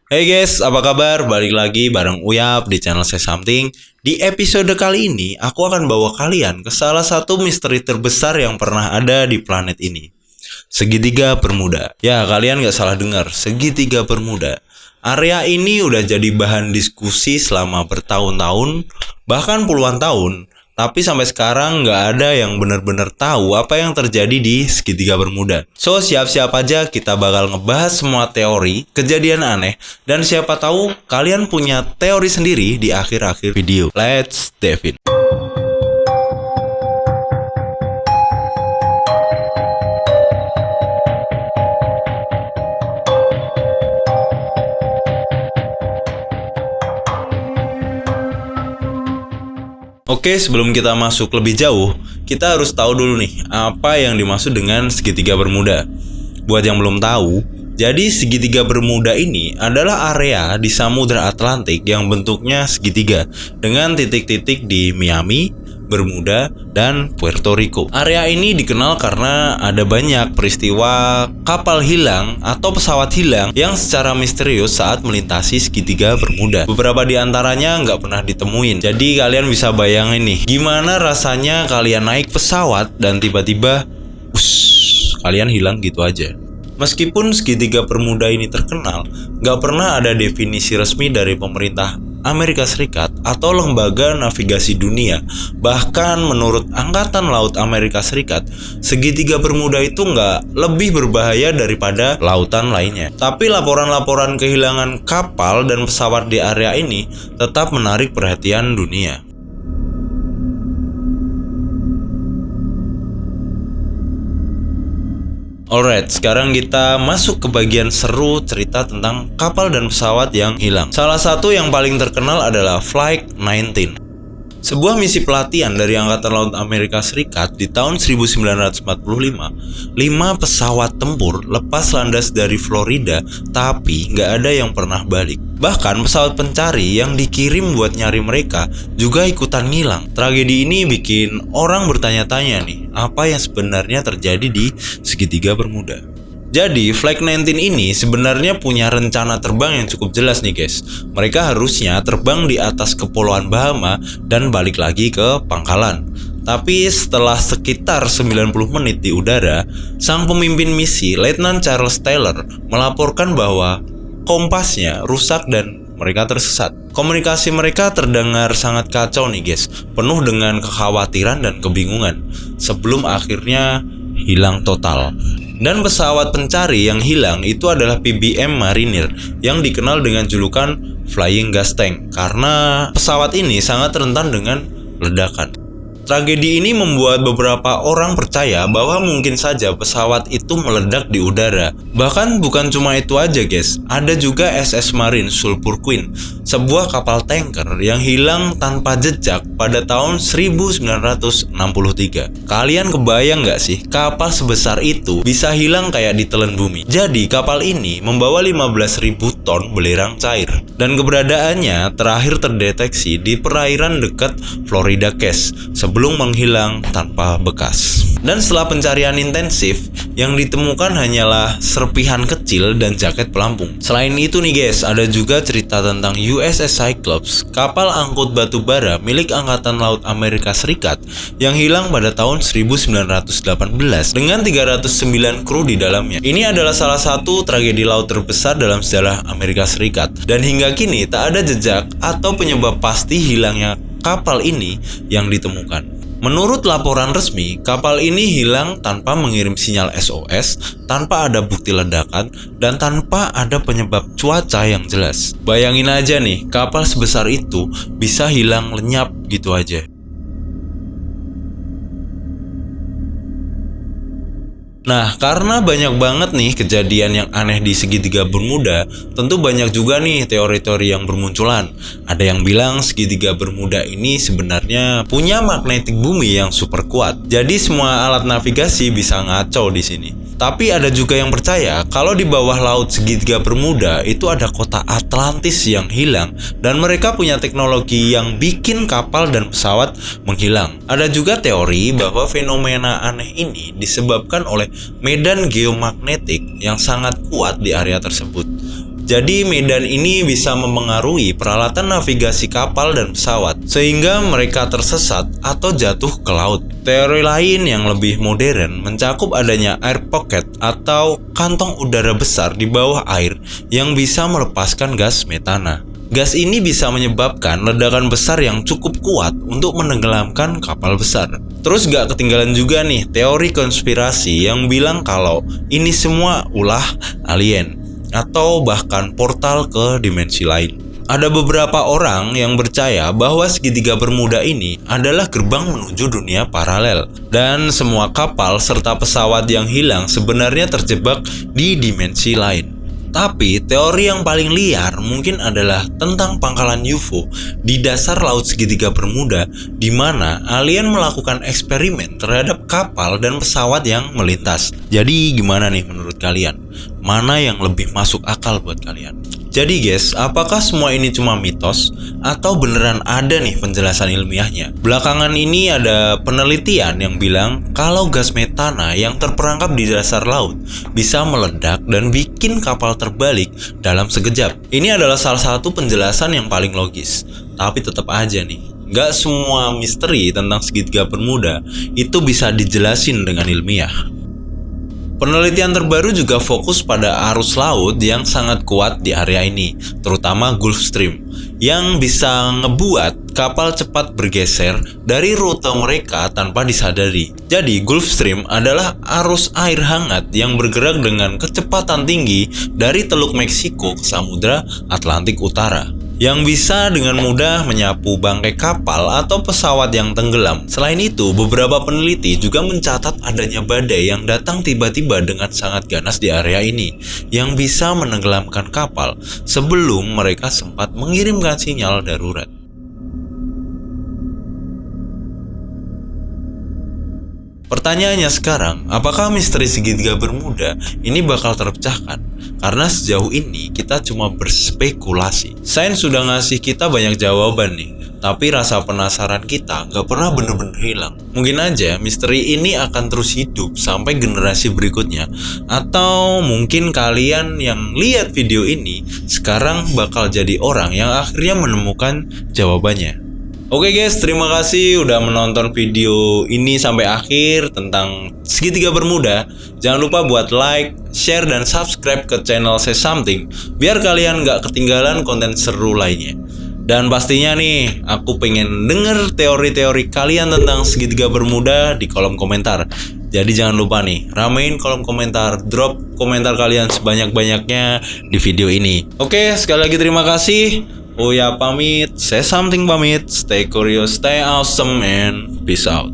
Hey guys, apa kabar? Balik lagi bareng Uyap di channel Say Something. Di episode kali ini, aku akan bawa kalian ke salah satu misteri terbesar yang pernah ada di planet ini. Segitiga Bermuda. Ya, kalian gak salah dengar, Segitiga Bermuda. Area ini udah jadi bahan diskusi selama bertahun-tahun, bahkan puluhan tahun. Tapi sampai sekarang nggak ada yang benar-benar tahu apa yang terjadi di Segitiga Bermuda. So, siap-siap aja kita bakal ngebahas semua teori, kejadian aneh, dan siapa tahu kalian punya teori sendiri di akhir-akhir video. Let's dive in. Oke, sebelum kita masuk lebih jauh, kita harus tahu dulu nih, apa yang dimaksud dengan Segitiga Bermuda. Buat yang belum tahu, jadi Segitiga Bermuda ini adalah area di Samudra Atlantik yang bentuknya segitiga, dengan titik-titik di Miami, Bermuda, dan Puerto Rico. Area ini dikenal karena ada banyak peristiwa kapal hilang atau pesawat hilang yang secara misterius saat melintasi Segitiga Bermuda. Beberapa di antaranya nggak pernah ditemuin. Jadi kalian bisa bayangin nih, gimana rasanya kalian naik pesawat dan tiba-tiba kalian hilang gitu aja. Meskipun Segitiga Bermuda ini terkenal, nggak pernah ada definisi resmi dari pemerintah Amerika Serikat atau Lembaga Navigasi Dunia. Bahkan menurut Angkatan Laut Amerika Serikat, Segitiga Bermuda itu nggak lebih berbahaya daripada lautan lainnya. Tapi laporan-laporan kehilangan kapal dan pesawat di area ini tetap menarik perhatian dunia. Alright, sekarang kita masuk ke bagian seru cerita tentang kapal dan pesawat yang hilang. Salah satu yang paling terkenal adalah Flight 19. Sebuah misi pelatihan dari Angkatan Laut Amerika Serikat di tahun 1945, 5 pesawat tempur lepas landas dari Florida, tapi nggak ada yang pernah balik. Bahkan pesawat pencari yang dikirim buat nyari mereka juga ikutan ngilang. Tragedi ini bikin orang bertanya-tanya nih, apa yang sebenarnya terjadi di Segitiga Bermuda. Jadi, Flight 19 ini sebenarnya punya rencana terbang yang cukup jelas nih guys. Mereka harusnya terbang di atas Kepulauan Bahama dan balik lagi ke pangkalan. Tapi setelah sekitar 90 menit di udara, sang pemimpin misi, Letnan Charles Taylor, melaporkan bahwa kompasnya rusak dan mereka tersesat. Komunikasi mereka terdengar sangat kacau nih guys, penuh dengan kekhawatiran dan kebingungan, sebelum akhirnya hilang total. Dan pesawat pencari yang hilang itu adalah PBM Mariner yang dikenal dengan julukan Flying Gas Tank karena pesawat ini sangat rentan dengan ledakan. Tragedi ini membuat beberapa orang percaya bahwa mungkin saja pesawat itu meledak di udara. Bahkan bukan cuma itu aja guys, ada juga SS Marine Sulphur Queen, sebuah kapal tanker yang hilang tanpa jejak pada tahun 1963. Kalian kebayang nggak sih kapal sebesar itu bisa hilang kayak ditelan bumi? Jadi kapal ini membawa 15.000 ton belerang cair dan keberadaannya terakhir terdeteksi di perairan dekat Florida Keys sebelum menghilang tanpa bekas. Dan setelah pencarian intensif, yang ditemukan hanyalah serpihan kecil dan jaket pelampung. Selain itu nih guys, ada juga cerita tentang USS Cyclops, kapal angkut batu bara milik Angkatan Laut Amerika Serikat yang hilang pada tahun 1918 dengan 309 kru di dalamnya. Ini adalah salah satu tragedi laut terbesar dalam sejarah Amerika Serikat dan hingga kini tak ada jejak atau penyebab pasti hilangnya kapal ini yang ditemukan. Menurut laporan resmi, kapal ini hilang tanpa mengirim sinyal SOS, tanpa ada bukti ledakan, dan tanpa ada penyebab cuaca yang jelas. Bayangin aja nih, kapal sebesar itu bisa hilang lenyap gitu aja. Nah, karena banyak banget nih kejadian yang aneh di Segitiga Bermuda, tentu banyak juga nih teori-teori yang bermunculan. Ada yang bilang Segitiga Bermuda ini sebenarnya punya magnetik bumi yang super kuat. Jadi semua alat navigasi bisa ngaco di sini. Tapi ada juga yang percaya kalau di bawah laut Segitiga Bermuda itu ada kota Atlantis yang hilang dan mereka punya teknologi yang bikin kapal dan pesawat menghilang. Ada juga teori bahwa fenomena aneh ini disebabkan oleh medan geomagnetik yang sangat kuat di area tersebut. Jadi medan ini bisa memengaruhi peralatan navigasi kapal dan pesawat, sehingga mereka tersesat atau jatuh ke laut. Teori lain yang lebih modern mencakup adanya air pocket atau kantong udara besar di bawah air yang bisa melepaskan gas metana. Gas ini bisa menyebabkan ledakan besar yang cukup kuat untuk menenggelamkan kapal besar. Terus gak ketinggalan juga nih teori konspirasi yang bilang kalau ini semua ulah alien atau bahkan portal ke dimensi lain. Ada beberapa orang yang percaya bahwa segitiga Bermuda ini adalah gerbang menuju dunia paralel, dan semua kapal serta pesawat yang hilang sebenarnya terjebak di dimensi lain. Tapi teori yang paling liar mungkin adalah tentang pangkalan UFO di dasar laut segitiga Bermuda, di mana alien melakukan eksperimen terhadap kapal dan pesawat yang melintas. Jadi gimana nih menurut kalian? Mana yang lebih masuk akal buat kalian? Jadi guys, apakah semua ini cuma mitos atau beneran ada nih penjelasan ilmiahnya? Belakangan ini ada penelitian yang bilang kalau gas metana yang terperangkap di dasar laut bisa meledak dan bikin kapal terbalik dalam sekejap. Ini adalah salah satu penjelasan yang paling logis. Tapi tetap aja nih, gak semua misteri tentang segitiga Bermuda itu bisa dijelasin dengan ilmiah. Penelitian terbaru juga fokus pada arus laut yang sangat kuat di area ini, terutama Gulf Stream, yang bisa ngebuat kapal cepat bergeser dari rute mereka tanpa disadari. Jadi Gulf Stream adalah arus air hangat yang bergerak dengan kecepatan tinggi dari Teluk Meksiko ke Samudra Atlantik Utara, yang bisa dengan mudah menyapu bangkai kapal atau pesawat yang tenggelam. Selain itu, beberapa peneliti juga mencatat adanya badai yang datang tiba-tiba dengan sangat ganas di area ini, yang bisa menenggelamkan kapal sebelum mereka sempat mengirimkan sinyal darurat. Pertanyaannya sekarang, apakah misteri segitiga Bermuda ini bakal terpecahkan? Karena sejauh ini kita cuma berspekulasi. Sains sudah ngasih kita banyak jawaban nih, tapi rasa penasaran kita gak pernah bener-bener hilang. Mungkin aja misteri ini akan terus hidup sampai generasi berikutnya. Atau mungkin kalian yang lihat video ini sekarang bakal jadi orang yang akhirnya menemukan jawabannya. Oke guys, terima kasih udah menonton video ini sampai akhir tentang segitiga Bermuda. Jangan lupa buat like, share, dan subscribe ke channel Say Something biar kalian gak ketinggalan konten seru lainnya. Dan pastinya nih, aku pengen denger teori-teori kalian tentang segitiga Bermuda di kolom komentar. Jadi jangan lupa nih, ramein kolom komentar, drop komentar kalian sebanyak-banyaknya di video ini. Oke, sekali lagi terima kasih. Uya pamit, Say Something pamit, stay curious, stay awesome, and peace out.